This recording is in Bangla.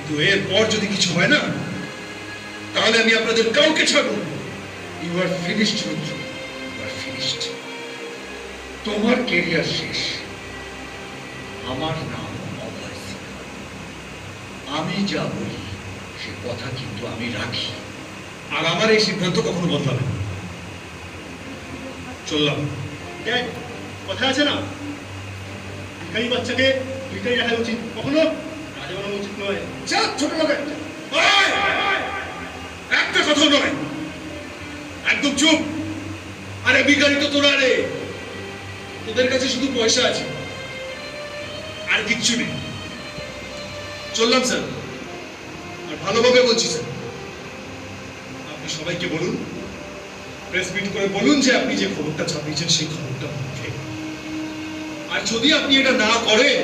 কিন্তু এরপর যদি কিছু হয় না, তাহলে আমি আপনাদের কাউকে ছাড়ব। You are finished Rudra, you are finished. তোমার কেরিয়ার শেষ। আমার নাম অভয় সিং। আমি যা বলি সে কথা কিন্তু আমি রাখি। আর আমার এই সিদ্ধান্ত কখনো বদলাবে না। চললাম। কথা আছে না, ভিখারি বাচ্চাকে ভিখারি রাখা উচিত, কখনো রাজা বানানো উচিত নয়। যা ছোট লোক একটা। একটা কথা নয়, একদম চুপ। আরে ভিখারি তো তোরা রে, তোদের কাছে শুধু পয়সা আছে, আর কিচ্ছু নেই। চললাম স্যার, আর ভালোভাবে বলছি স্যার। আপনি সবাইকে বলুন, প্রেস মিট করে বলুন যে আপনি যে খবরটা ছাপিয়েছেন সেই খবরটা মিথ্যে। আর যদি আপনি এটা না করেন